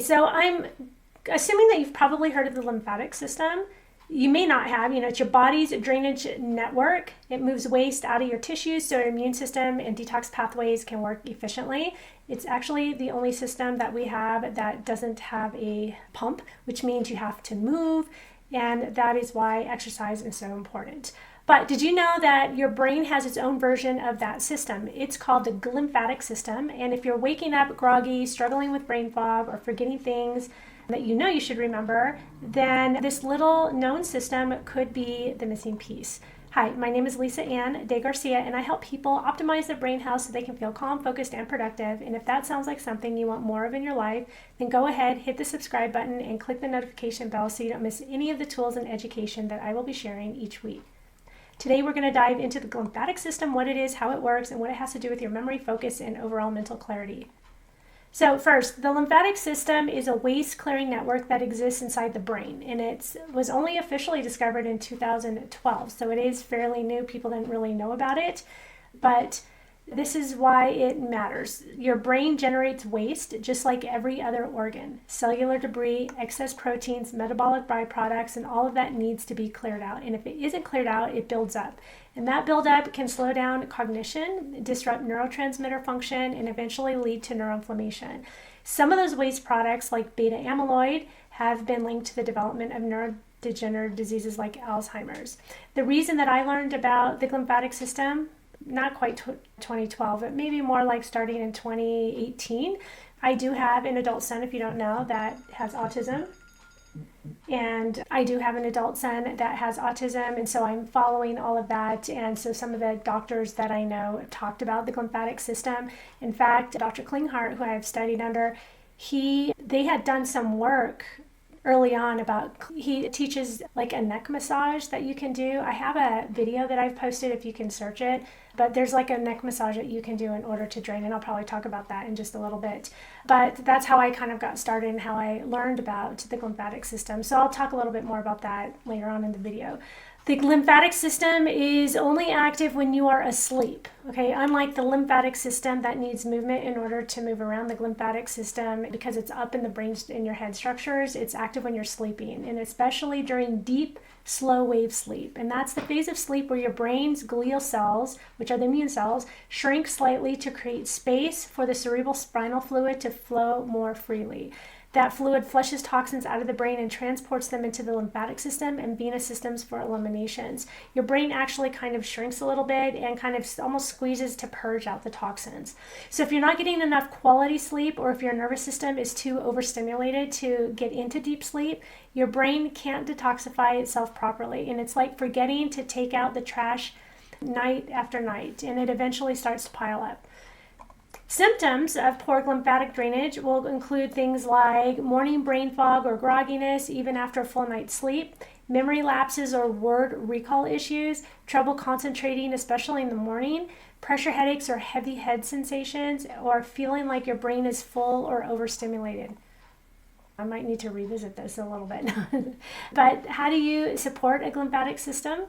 So I'm assuming that you've probably heard of the lymphatic system. You may not have. It's your body's drainage network. It moves waste out of your tissues so your immune system and detox pathways can work efficiently. It's actually the only system that we have that doesn't have a pump, which means you have to move, and that is why exercise is so important. But did you know that your brain has its own version of that system? It's called the glymphatic system, and if you're waking up groggy, struggling with brain fog, or forgetting things that you should remember, then this little known system could be the missing piece. Hi, my name is Lisa Ann De Garcia, and I help people optimize their brain health so they can feel calm, focused, and productive. And if that sounds like something you want more of in your life, then go ahead, hit the subscribe button, and click the notification bell so you don't miss any of the tools and education that I will be sharing each week. Today we're going to dive into the glymphatic system, what it is, how it works, and what it has to do with your memory, focus, and overall mental clarity. So first, the lymphatic system is a waste clearing network that exists inside the brain, and it was only officially discovered in 2012, so it is fairly new. People didn't really know about it, but this is why it matters. Your brain generates waste just like every other organ. Cellular debris, excess proteins, metabolic byproducts, and all of that needs to be cleared out. And if it isn't cleared out, it builds up. And that buildup can slow down cognition, disrupt neurotransmitter function, and eventually lead to neuroinflammation. Some of those waste products, like beta amyloid, have been linked to the development of neurodegenerative diseases like Alzheimer's. The reason that I learned about the glymphatic system, not quite 2012, but maybe more like starting in 2018. I do have an adult son, if you don't know, that has autism. And I do have an adult son that has autism, and so I'm following all of that. And so some of the doctors that I know talked about the glymphatic system. In fact, Dr. Klinghardt, who I have studied under, they had done some work early on about, he teaches like a neck massage that you can do. I have a video that I've posted if you can search it, but there's like a neck massage that you can do in order to drain, and I'll probably talk about that in just a little bit. But that's how I kind of got started and how I learned about the glymphatic system. So I'll talk a little bit more about that later on in the video. The lymphatic system is only active when you are asleep, okay? Unlike the lymphatic system that needs movement in order to move around, the glymphatic system, because it's up in the brain, in your head structures, it's active when you're sleeping, and especially during deep, slow wave sleep. And that's the phase of sleep where your brain's glial cells, which are the immune cells, shrink slightly to create space for the cerebral spinal fluid to flow more freely. That fluid flushes toxins out of the brain and transports them into the lymphatic system and venous systems for eliminations. Your brain actually kind of shrinks a little bit and kind of almost squeezes to purge out the toxins. So if you're not getting enough quality sleep, or if your nervous system is too overstimulated to get into deep sleep, your brain can't detoxify itself properly. And it's like forgetting to take out the trash night after night, and it eventually starts to pile up. Symptoms of poor lymphatic drainage will include things like morning brain fog or grogginess even after a full night's sleep, memory lapses or word recall issues, trouble concentrating, especially in the morning, pressure headaches or heavy head sensations, or feeling like your brain is full or overstimulated. I might need to revisit this a little bit. But how do you support a glymphatic system?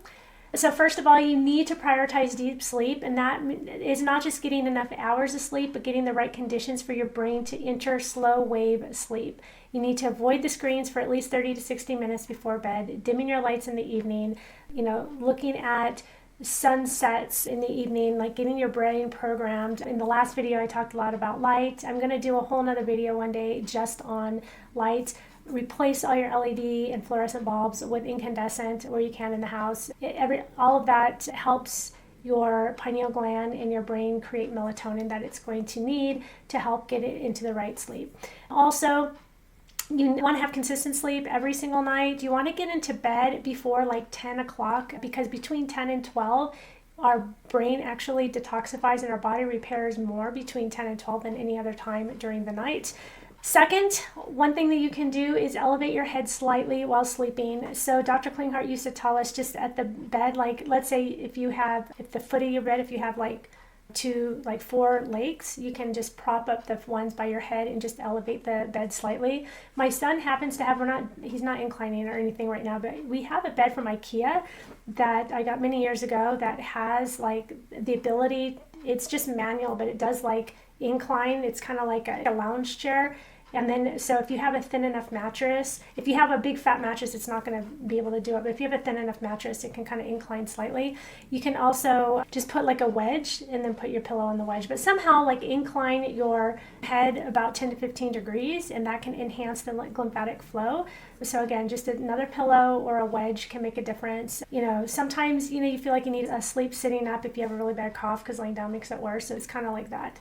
So first of all, you need to prioritize deep sleep, and that is not just getting enough hours of sleep, but getting the right conditions for your brain to enter slow wave sleep. You need to avoid the screens for at least 30 to 60 minutes before bed, dimming your lights in the evening, looking at sunsets in the evening, like getting your brain programmed. In the last video, I talked a lot about light. I'm going to do a whole nother video one day just on light. Replace all your LED and fluorescent bulbs with incandescent where you can in the house. All of that helps your pineal gland and your brain create melatonin that it's going to need to help get it into the right sleep. Also, you want to have consistent sleep every single night. You want to get into bed before like 10 o'clock, because between 10 and 12, our brain actually detoxifies and our body repairs more between 10 and 12 than any other time during the night. Second, one thing that you can do is elevate your head slightly while sleeping. So Dr. Klinghardt used to tell us just at the bed, like let's say if the foot of your bed, if you have like 4 legs, you can just prop up the ones by your head and just elevate the bed slightly. My son happens to have, he's not inclining or anything right now, but we have a bed from IKEA that I got many years ago that has like the ability, it's just manual, but it does like incline. It's kind of like a lounge chair. And then, so if you have a thin enough mattress, if you have a big fat mattress, it's not going to be able to do it. But if you have a thin enough mattress, it can kind of incline slightly. You can also just put like a wedge and then put your pillow on the wedge. But somehow like incline your head about 10 to 15 degrees, and that can enhance the lymphatic flow. So again, just another pillow or a wedge can make a difference. Sometimes, you feel like you need a sleep sitting up if you have a really bad cough, because laying down makes it worse. So it's kind of like that.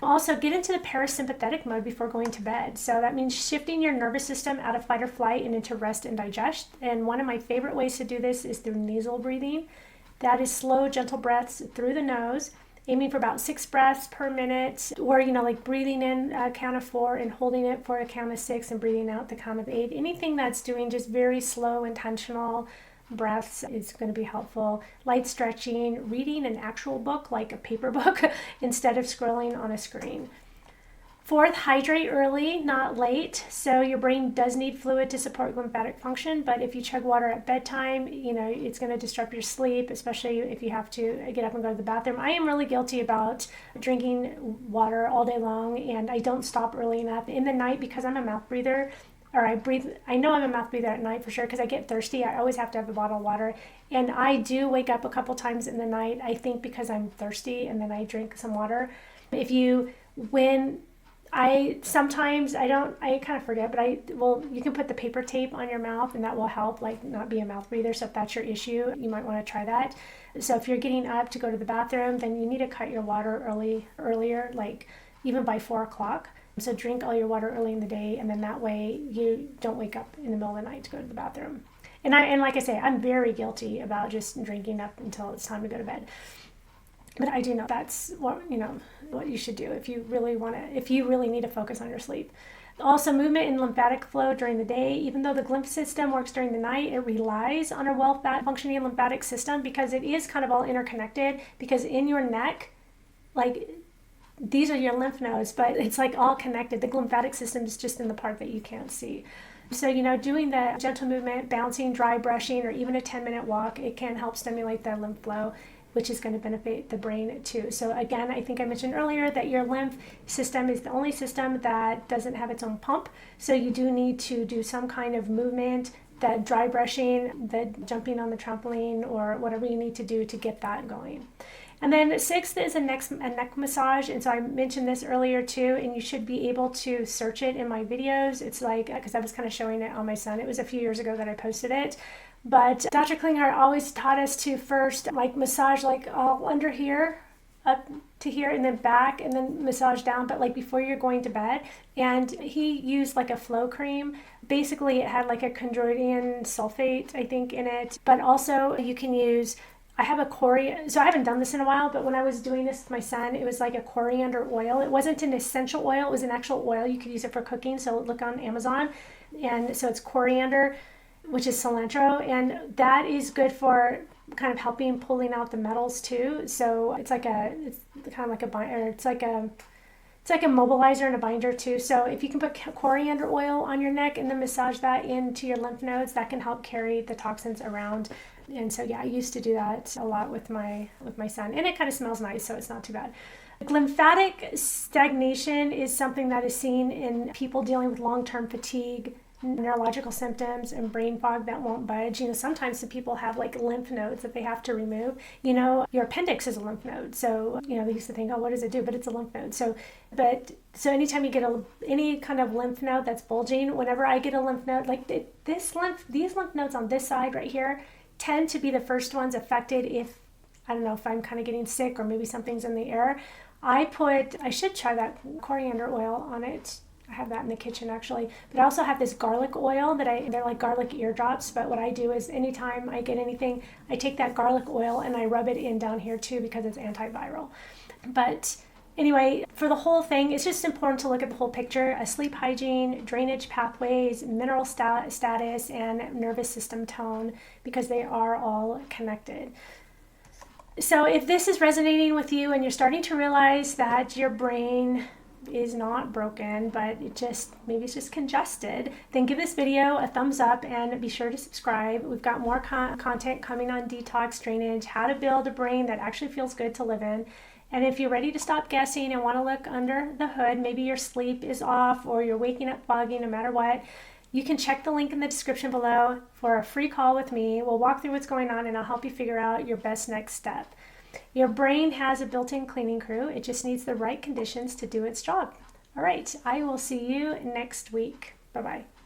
Also, get into the parasympathetic mode before going to bed. So that means shifting your nervous system out of fight or flight and into rest and digest. And one of my favorite ways to do this is through nasal breathing. That is slow, gentle breaths through the nose, aiming for about 6 breaths per minute, or, like breathing in a count of 4 and holding it for a count of 6 and breathing out the count of 8. Anything that's doing just very slow, intentional breaths is going to be helpful. Light stretching, reading an actual book like a paper book instead of scrolling on a screen. 4th, hydrate early, not late. So your brain does need fluid to support lymphatic function, but if you chug water at bedtime, it's going to disrupt your sleep, especially if you have to get up and go to the bathroom. I am really guilty about drinking water all day long, and I don't stop early enough. In the night, because I'm a mouth breather, I know I'm a mouth breather at night for sure, because I get thirsty. I always have to have a bottle of water. And I do wake up a couple times in the night, I think because I'm thirsty, and then I drink some water. I kind of forget, but you can put the paper tape on your mouth, and that will help, like, not be a mouth breather. So if that's your issue, you might want to try that. So if you're getting up to go to the bathroom, then you need to cut your water earlier, like even by 4 o'clock. So drink all your water early in the day, and then that way you don't wake up in the middle of the night to go to the bathroom. And like I say, I'm very guilty about just drinking up until it's time to go to bed. But I do know that's what you should do if you really need to focus on your sleep. Also, movement and lymphatic flow during the day. Even though the lymph system works during the night, it relies on a well-functioning lymphatic system, because it is kind of all interconnected. Because in your neck, like, these are your lymph nodes, but it's like all connected. The lymphatic system is just in the part that you can't see. So, doing the gentle movement, bouncing, dry brushing, or even a 10-minute walk, it can help stimulate the lymph flow, which is going to benefit the brain too. So again, I think I mentioned earlier that your lymph system is the only system that doesn't have its own pump. So you do need to do some kind of movement, that dry brushing, the jumping on the trampoline, or whatever you need to do to get that going. And then 6th is a neck massage. And so I mentioned this earlier too, and you should be able to search it in my videos. It's like, because I was kind of showing it on my son. It was a few years ago that I posted it. But Dr. Klinghardt always taught us to first like massage like all under here, up to here, and then back, and then massage down, but like before you're going to bed. And he used like a flow cream. Basically, it had like a chondroitin sulfate, I think, in it. But also you can use, I have a coriander, so I haven't done this in a while, but when I was doing this with my son, it was like a coriander oil. It wasn't an essential oil, it was an actual oil. You could use it for cooking, so look on Amazon. And so it's coriander, which is cilantro, and that is good for kind of helping pulling out the metals too. So it's kind of like a binder. It's like a mobilizer and a binder too. So if you can put coriander oil on your neck and then massage that into your lymph nodes, that can help carry the toxins around. And so yeah, I used to do that a lot with my son, and it kind of smells nice, so it's not too bad. Lymphatic stagnation is something that is seen in people dealing with long-term fatigue, neurological symptoms, and brain fog that won't budge. Sometimes the people have like lymph nodes that they have to remove. Your appendix is a lymph node. So, they used to think, oh, what does it do? But it's a lymph node. So anytime you get any kind of lymph node that's bulging, whenever I get a lymph node, like these lymph nodes on this side right here tend to be the first ones affected if I'm kind of getting sick or maybe something's in the air. I should try that coriander oil on it. I have that in the kitchen actually, but I also have this garlic oil they're like garlic eardrops, but what I do is anytime I get anything, I take that garlic oil and I rub it in down here too, because it's antiviral. But anyway, for the whole thing, it's just important to look at the whole picture: sleep hygiene, drainage pathways, mineral status, and nervous system tone, because they are all connected. So if this is resonating with you and you're starting to realize that your brain is not broken, but maybe it's just congested, then give this video a thumbs up and be sure to subscribe. We've got more content coming on detox, drainage, how to build a brain that actually feels good to live in. And if you're ready to stop guessing and want to look under the hood, maybe your sleep is off or you're waking up foggy no matter what, you can check the link in the description below for a free call with me. We'll walk through what's going on and I'll help you figure out your best next step. Your brain has a built-in cleaning crew. It just needs the right conditions to do its job. All right, I will see you next week. Bye-bye.